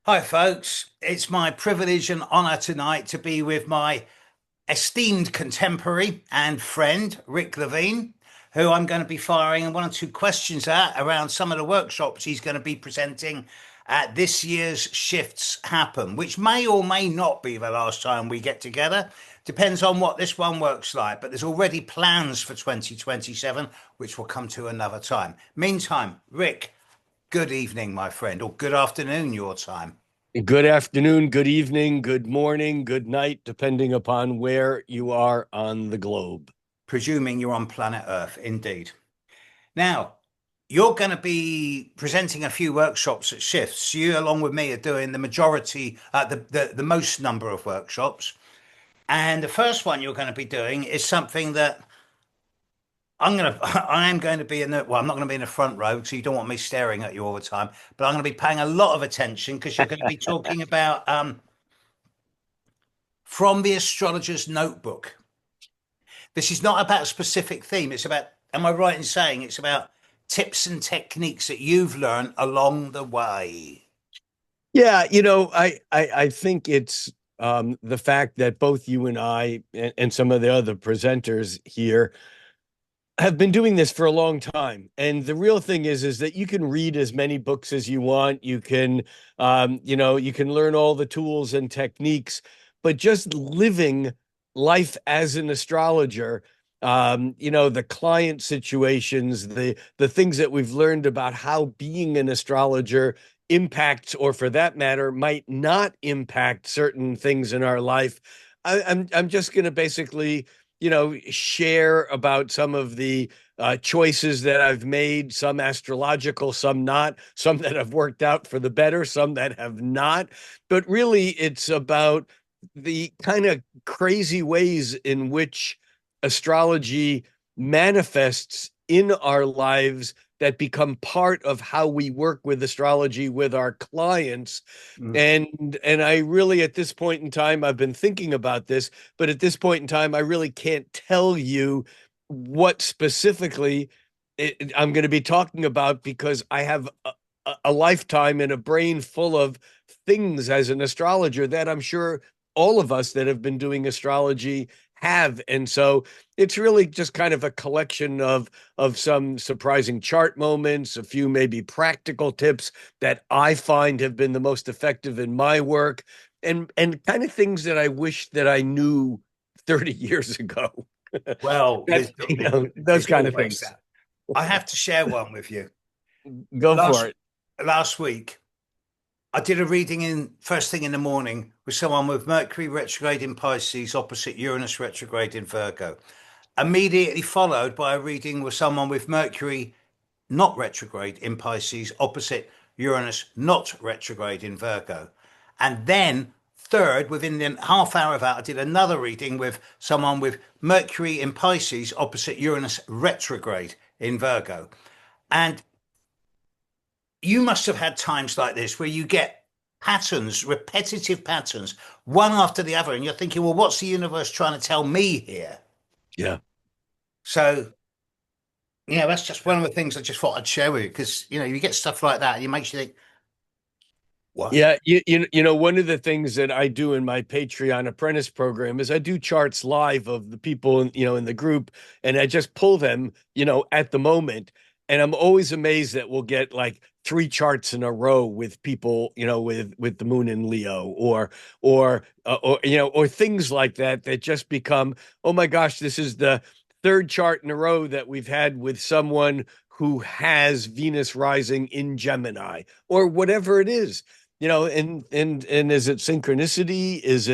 Hi, folks. It's my privilege and honor tonight to be with my esteemed contemporary and friend, Rick Levine, who I'm going to be firing one or two questions at around some of the workshops he's going to be presenting at this year's Shifts Happen, which may or may not be the last time we get together. Depends on what this one works like, but there's already plans for 2027, which we'll come to another time. Meantime, Rick, good evening, my friend, or good afternoon, your time. Good afternoon, good evening, good morning, good night, depending upon where you are on the globe. Presuming you're on planet Earth, indeed. Now, you're going to be presenting a few workshops at Shifts. You, along with me, are doing the majority, the most number of workshops. And the first one you're going to be doing is something that I am going to be in the, well, I'm not going to be in the front row, so you don't want me staring at you all the time, but I'm going to be paying a lot of attention because you're going to be talking about from the astrologer's notebook. This is not about a specific theme. It's about, am I right in saying it's about tips and techniques that you've learned along the way? Yeah, I think it's the fact that both you and I and some of the other presenters here have been doing this for a long time. And the real thing is that you can read as many books as you want. You can, you can learn all the tools and techniques, but just living life as an astrologer, the client situations, the things that we've learned about how being an astrologer impacts, or for that matter, might not impact certain things in our life. I'm just going to basically share about some of the choices that I've made, some astrological, some not, some that have worked out for the better, some that have not. But really, it's about the kind of crazy ways in which astrology manifests in our lives that become part of how we work with astrology with our clients. Mm. And I really, at this point in time, I've been thinking about this, but at this point in time, I really can't tell you what specifically I'm going to be talking about, because I have a lifetime and a brain full of things as an astrologer that I'm sure all of us that have been doing astrology have. And so it's really just kind of a collection of some surprising chart moments, a few maybe practical tips that I find have been the most effective in my work, and kind of things that I wish that I knew 30 years ago. Well, That, those there's kind of always things. that. I have to share one with you. Go for Last it. last week, I did a reading in first thing in the morning with someone with Mercury retrograde in Pisces opposite Uranus retrograde in Virgo. Immediately followed by a reading with someone with Mercury not retrograde in Pisces opposite Uranus not retrograde in Virgo. And then third, within the half hour of that, I did another reading with someone with Mercury in Pisces opposite Uranus retrograde in Virgo. And you must have had times like this where you get patterns, repetitive patterns, one after the other, and you're thinking, well, what's the universe trying to tell me here? Yeah. So, that's just one of the things I just thought I'd share with you because, you get stuff like that and it makes you think, what? Yeah, one of the things that I do in my Patreon apprentice program is I do charts live of the people in the group, and I just pull them, at the moment. And I'm always amazed that we'll get like three charts in a row with people, with the moon in Leo, or things like that that just become, oh my gosh, this is the third chart in a row that we've had with someone who has Venus rising in Gemini, or whatever it is. And is it synchronicity? Is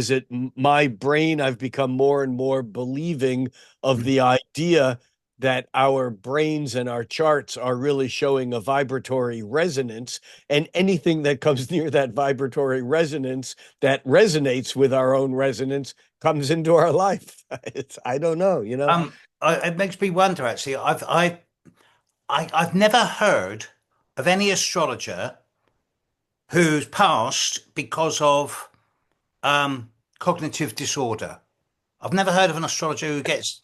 it my brain? I've become more and more believing of the idea that our brains and our charts are really showing a vibratory resonance, and anything that comes near that vibratory resonance that resonates with our own resonance comes into our life. I don't know. It makes me wonder actually. I've never heard of any astrologer who's passed because of cognitive disorder. I've never heard of an astrologer who gets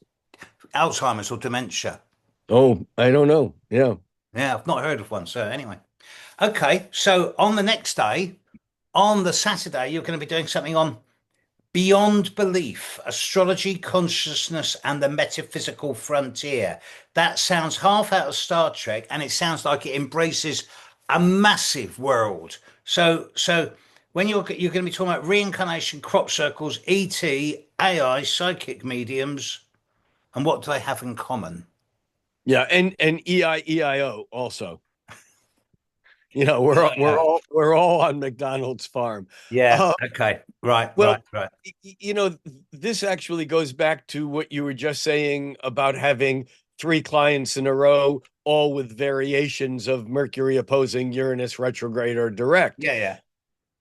Alzheimer's or dementia. Oh, I don't know. Yeah. Yeah, I've not heard of one. So anyway, Okay, so on the next day, on the Saturday, you're going to be doing something on Beyond Belief, Astrology, Consciousness, and the Metaphysical Frontier. That sounds half out of Star Trek, and it sounds like it embraces a massive world. So when you're going to be talking about reincarnation, crop circles, ET, AI, psychic mediums, and what do they have in common? Yeah, and EIEIO also. You know, Yeah, yeah. we're all on McDonald's farm. Yeah. Uh, Okay. Right. well, Right. Right. you know, this actually goes back to what you were just saying about having three clients in a row, all with variations of Mercury opposing Uranus retrograde or direct. Yeah.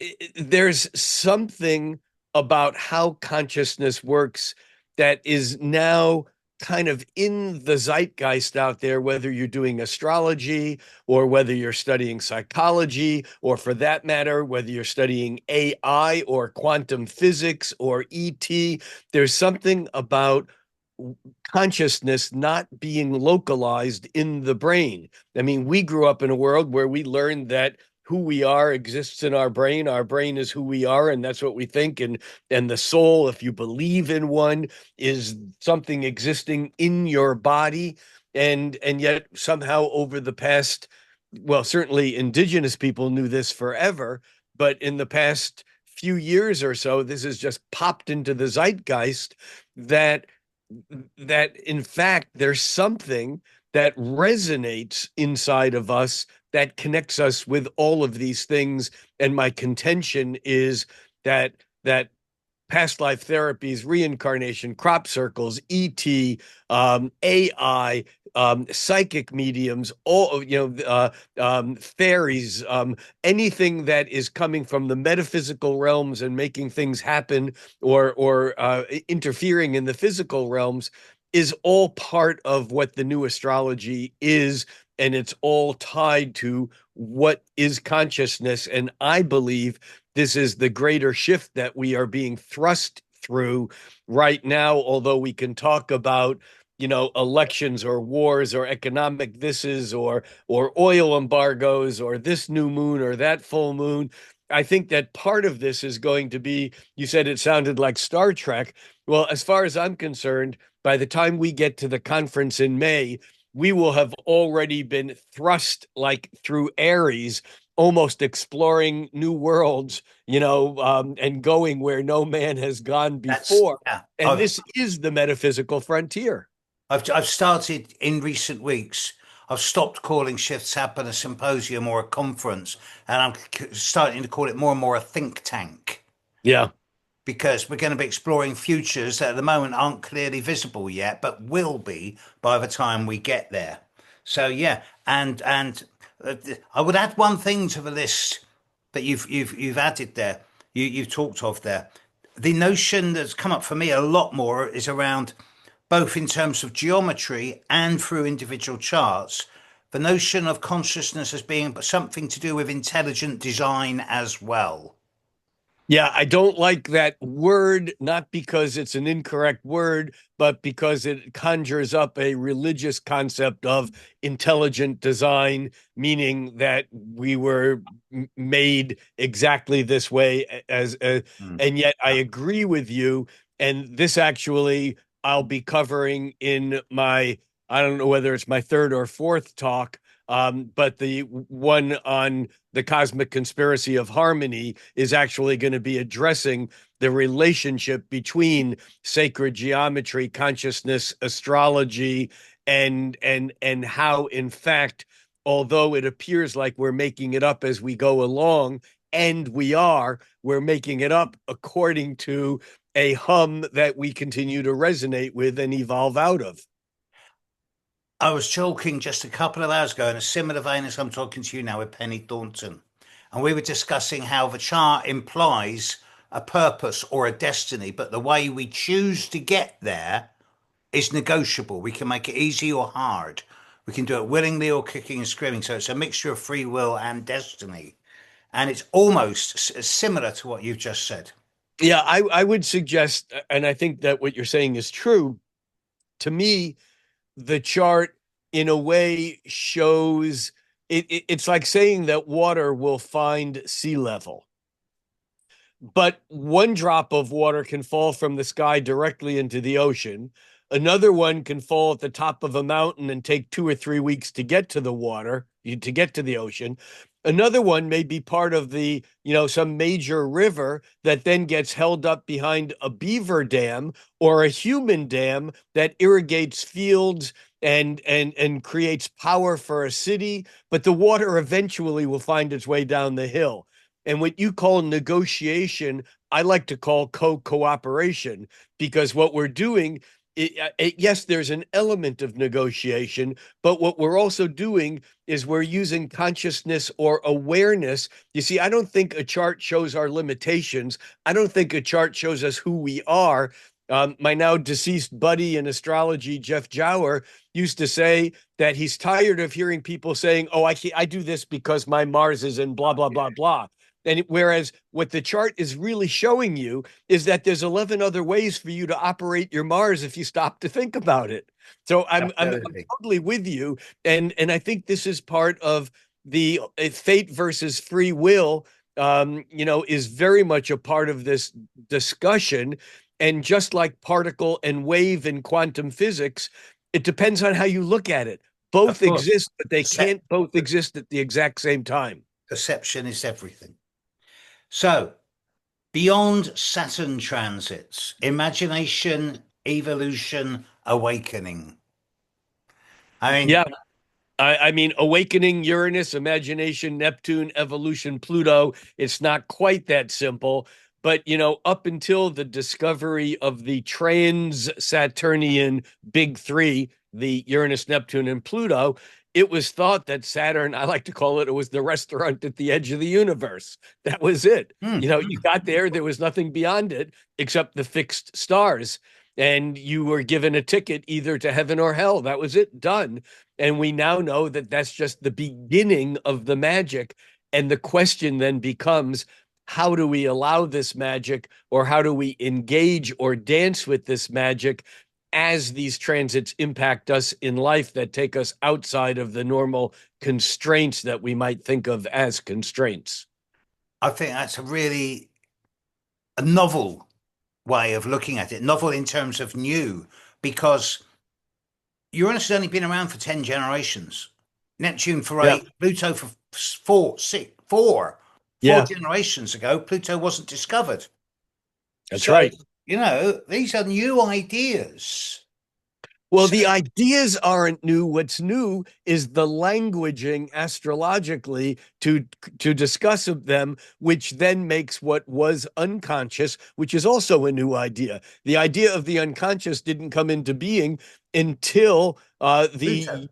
Yeah. There's something about how consciousness works that is now kind of in the zeitgeist out there, whether you're doing astrology or whether you're studying psychology, or for that matter, whether you're studying AI or quantum physics or ET. There's something about consciousness not being localized in the brain. I mean, we grew up in a world where we learned that who we are exists in our brain. Our brain is who we are, and that's what we think. And the soul, if you believe in one, is something existing in your body. And yet somehow over the past, well, certainly indigenous people knew this forever, but in the past few years or so, this has just popped into the zeitgeist that in fact there's something that resonates inside of us that connects us with all of these things. And my contention is that past life therapies, reincarnation, crop circles, ET, AI, psychic mediums, all fairies, anything that is coming from the metaphysical realms and making things happen, or interfering in the physical realms, is all part of what the new astrology is, and it's all tied to what is consciousness. And I believe this is the greater shift that we are being thrust through right now. Although we can talk about, elections or wars or economic thises or oil embargoes or this new moon or that full moon, I think that part of this is going to be, you said it sounded like Star Trek. Well, as far as I'm concerned, by the time we get to the conference in May, we will have already been thrust like through Aries, almost exploring new worlds, and going where no man has gone That's before. yeah. And this is the metaphysical frontier. I've started in recent weeks. I've stopped calling Shifts Happen a symposium or a conference, and I'm starting to call it more and more a think tank Yeah. because we're going to be exploring futures that at the moment aren't clearly visible yet, but will be by the time we get there. So yeah, and I would add one thing to the list that you've added there. You've talked of there. The notion that's come up for me a lot more is around both in terms of geometry and through individual charts, the notion of consciousness as being something to do with intelligent design as well. Yeah, I don't like that word, not because it's an incorrect word, but because it conjures up a religious concept of intelligent design, meaning that we were made exactly this way as Mm. and yet I agree with you. And this actually I'll be covering in my, I don't know whether it's my third or fourth talk, but the one on the cosmic conspiracy of harmony is actually going to be addressing the relationship between sacred geometry, consciousness, astrology, and how, in fact, although it appears like we're making it up as we go along, and we're making it up according to a hum that we continue to resonate with and evolve out of. I was talking just a couple of hours ago in a similar vein as I'm talking to you now with Penny Thornton, and we were discussing how the chart implies a purpose or a destiny, but the way we choose to get there is negotiable. We can make it easy or hard. We can do it willingly or kicking and screaming. So it's a mixture of free will and destiny. And it's almost similar to what you've just said. Yeah, I would suggest, and I think that what you're saying is true. To me, the chart in a way shows it's like saying that water will find sea level. But one drop of water can fall from the sky directly into the ocean. Another one can fall at the top of a mountain and take 2 or 3 weeks to get to the water, to get to the ocean. Another one may be part of some major river that then gets held up behind a beaver dam or a human dam that irrigates fields and creates power for a city, but the water eventually will find its way down the hill. And what you call negotiation, I like to call cooperation, because what we're doing, yes, there's an element of negotiation, but what we're also doing is we're using consciousness or awareness. You see, I don't think a chart shows our limitations. I don't think a chart shows us who we are. My now deceased buddy in astrology, Jeff Jower, used to say that he's tired of hearing people saying, "Oh, I do this because my Mars is in blah blah blah blah." And whereas what the chart is really showing you is that there's 11 other ways for you to operate your Mars if you stop to think about it. So I'm Absolutely. totally with you, and I think this is part of the fate versus free will. Is very much a part of this discussion. And just like particle and wave in quantum physics, it depends on how you look at it. Of Both course, exist, but they percep- can't both exist at the exact same time. perception is everything. So, beyond Saturn transits, imagination, evolution, awakening. I mean, Yeah, I mean, awakening Uranus, imagination, Neptune, evolution, Pluto. It's not quite that simple. But, up until the discovery of the trans Saturnian big three, the Uranus, Neptune, and Pluto, it was thought that Saturn, I like to call it, it was the restaurant at the edge of the universe. That was it. You got there was nothing beyond it except the fixed stars. And you were given a ticket either to heaven or hell. That was it, done. And we now know that that's just the beginning of the magic. And the question then becomes, how do we allow this magic, or how do we engage or dance with this magic as these transits impact us in life that take us outside of the normal constraints that we might think of as constraints? I think that's a novel way of looking at it. Novel in terms of new, because Uranus has only been around for 10 generations. Neptune for Yeah, 8, Pluto for four, six, four yeah, generations ago, Pluto wasn't discovered. that's So, right. these are new ideas. Well, So, the ideas aren't new. What's new is the languaging astrologically to discuss of them, which then makes what was unconscious, which is also a new idea. The idea of the unconscious didn't come into being until Pluto.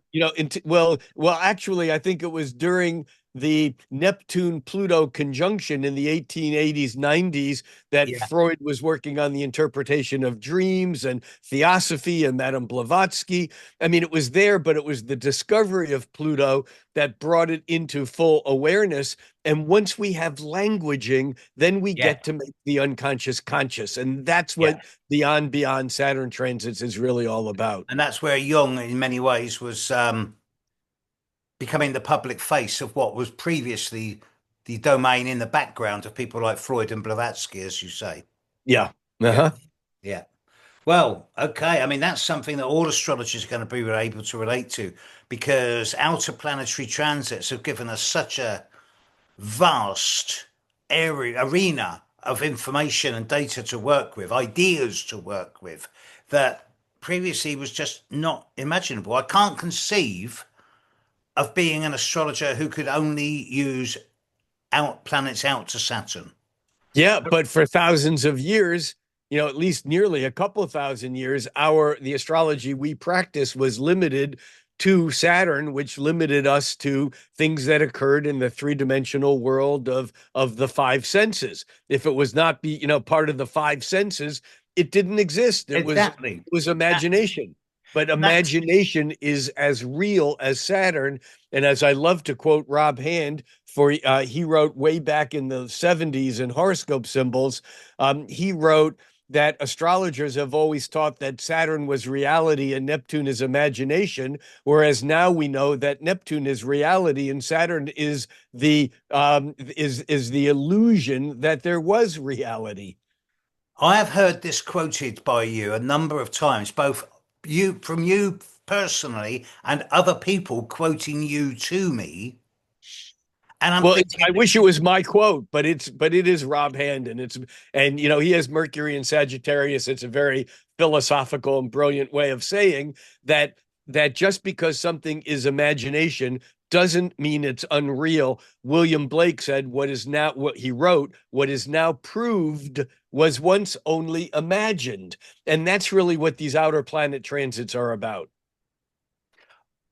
actually, I think it was during the Neptune Pluto conjunction in the 1880s, 90s that Yeah, Freud was working on the interpretation of dreams and theosophy and Madame Blavatsky. I mean, it was there, but it was the discovery of Pluto that brought it into full awareness. And once we have languaging, then we yeah, get to make the unconscious conscious. And that's yeah. what beyond Saturn transits is really all about. And that's where Jung, in many ways, was becoming the public face of what was previously the domain in the background of people like Freud and Blavatsky, as you say. Yeah. Yeah, Uh-huh. yeah. Well, okay. I mean, that's something that all astrologers are going to be able to relate to, because outer planetary transits have given us such a vast arena of information and data to work with, ideas to work with, that previously was just not imaginable. I can't conceive of being an astrologer who could only use out planets out to Saturn. Yeah, but for thousands of years, at least nearly a couple of thousand years, the astrology we practice was limited to Saturn, which limited us to things that occurred in the three-dimensional world of the five senses. If it was not part of the five senses, it didn't exist. It was Exactly. Exactly. imagination. But And that's imagination is as real as Saturn. And as I love to quote Rob Hand, he wrote way back in the 70s in horoscope symbols, he wrote that astrologers have always taught that Saturn was reality and Neptune is imagination, whereas now we know that Neptune is reality and Saturn is the illusion that there was reality. I have heard this quoted by you a number of times, both you personally and other people quoting you to me. And I'm Well, thinking, I wish it was my quote, but it is Rob Handon. And he has Mercury in Sagittarius. It's a very philosophical and brilliant way of saying that just because something is imagination doesn't mean it's unreal. William Blake said what he wrote, what is now proved was once only imagined. And that's really what these outer planet transits are about.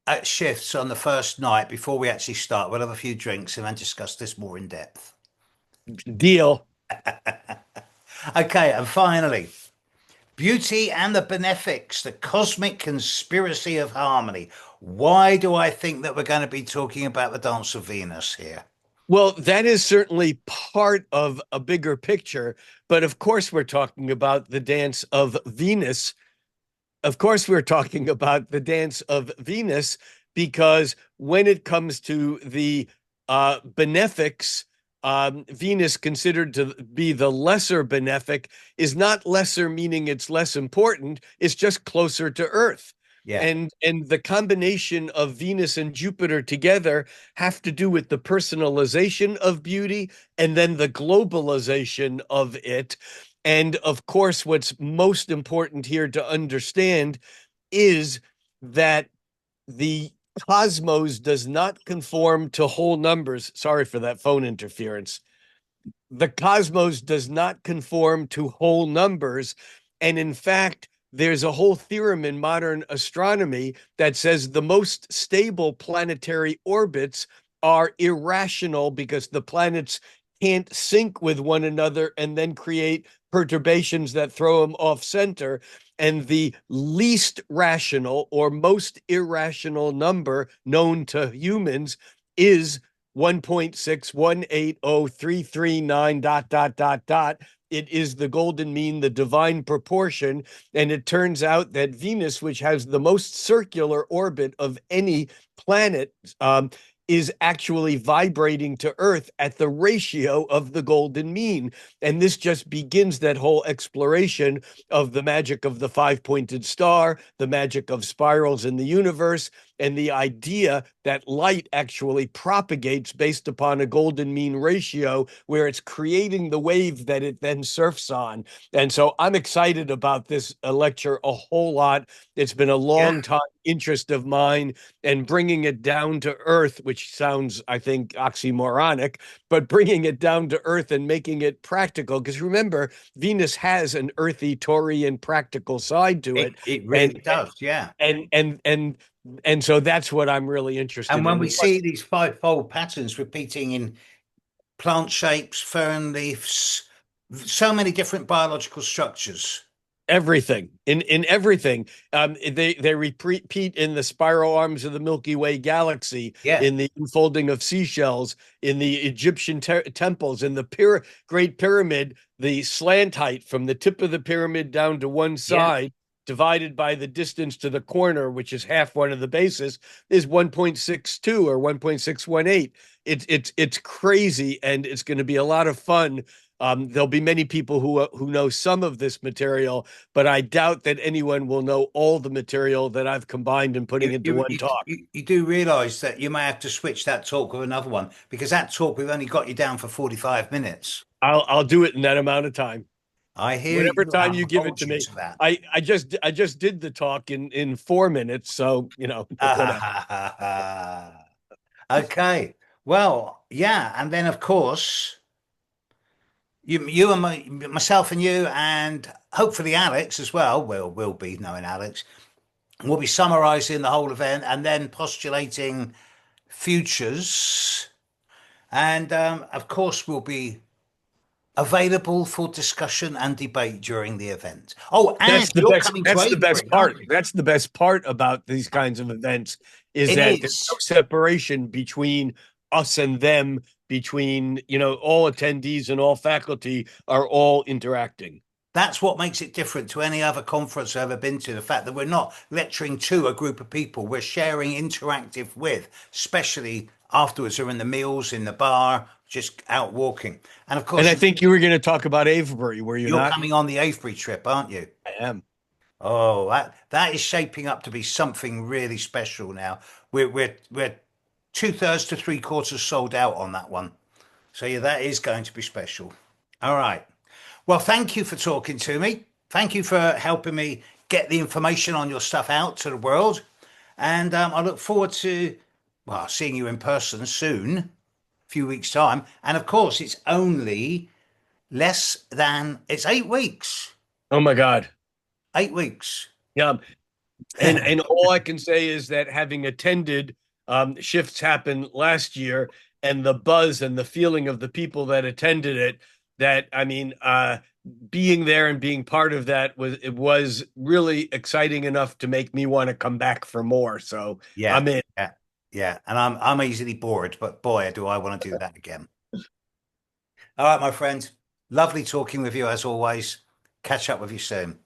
at shifts on the first night before we actually start, we'll have a few drinks and then discuss this more in depth. Deal. Okay, and finally, beauty and the benefics, the cosmic conspiracy of harmony. Why do I think that we're going to be talking about the dance of Venus here? Well, that is certainly part of a bigger picture. But of course, we're talking about the dance of Venus. Of course, we're talking about the dance of Venus because when it comes to the benefics, Venus, considered to be the lesser benefic, is not lesser meaning it's less important. It's just closer to Earth. Yeah. And the combination of Venus and Jupiter together have to do with the personalization of beauty and then the globalization of it. And of course, what's most important here to understand is that the cosmos does not conform to whole numbers. Sorry for that phone interference. The cosmos does not conform to whole numbers. And in fact, there's a whole theorem in modern astronomy that says the most stable planetary orbits are irrational because the planets can't sync with one another and then create perturbations that throw them off center. And the least rational or most irrational number known to humans is 1.6180339 dot dot dot dot. It is the golden mean, the divine proportion. And it turns out that Venus, which has the most circular orbit of any planet, is actually vibrating to Earth at the ratio of the golden mean. And this just begins that whole exploration of the magic of the five-pointed star, the magic of spirals in the universe, and the idea that light actually propagates based upon a golden mean ratio where it's creating the wave that it then surfs on. And so I'm excited about this lecture a whole lot. It's been a Yeah. long time interest of mine, and bringing it down to earth, which sounds, I think, oxymoronic, but bringing it down to earth and making it practical. Because remember, Venus has an earthy, Taurian, practical side to it. It And really does. Yeah. and and and and so that's what I'm really interested And when in. we see these five-fold patterns repeating in plant shapes, fern leaves, so many different biological structures. Everything in everything, they repeat in the spiral arms of the Milky Way galaxy, Yeah. in the unfolding of seashells, in the Egyptian temples, in the Great Pyramid, the slant height from the tip of the pyramid down to one Yeah. side, divided by the distance to the corner, which is half one of the bases, is 1.62 or 1.618. It's crazy, and it's going to be a lot of fun. There'll be many people who know some of this material, but I doubt that anyone will know all the material that I've combined and putting You, into you, one you, talk. you do realize that you may have to switch that talk with another one because that talk we've only got you down for 45 minutes. I'll do it in that amount of time. I hear Whatever you. time I'll you give it hold to you me. to that. I just did the talk in 4 minutes, so whatever. Okay. Well, yeah, and then of course you and myself and you and hopefully Alex as well. Will be knowing Alex. We'll be summarizing the whole event and then postulating futures. And of course, we'll be available for discussion and debate during the event. Oh, and That's the you're best. coming to That's the best Avebury, aren't part. you? That's the best part about these kinds of events is It that there's no is. separation between us and them. Between all attendees and all faculty are all interacting. That's what makes it different to any other conference I've ever been to. The fact that we're not lecturing to a group of people, we're sharing interactive with, especially afterwards or in the meals, in the bar, just out walking. And of And course, I think you were going to talk about Avebury, were you you're not? coming on the Avebury trip, aren't you? I am. Oh, that is shaping up to be something really special now. We're two-thirds to three-quarters sold out on that one. So yeah, that is going to be special. All right. Well, thank you for talking to me. Thank you for helping me get the information on your stuff out to the world. And I look forward to, well, seeing you in person soon, a few weeks' time. And of course, it's only it's 8 weeks. Oh my God. 8 weeks. Yeah. And all I can say is that having attended shifts happen last year and the buzz and the feeling of the people that attended it, that I mean, being there and being part of that was really exciting enough to make me want to come back for more. So Yeah, I'm in. yeah, yeah. And I'm easily bored, but boy, do I want to do that again. All right, my friend. Lovely talking with you as always. Catch up with you soon.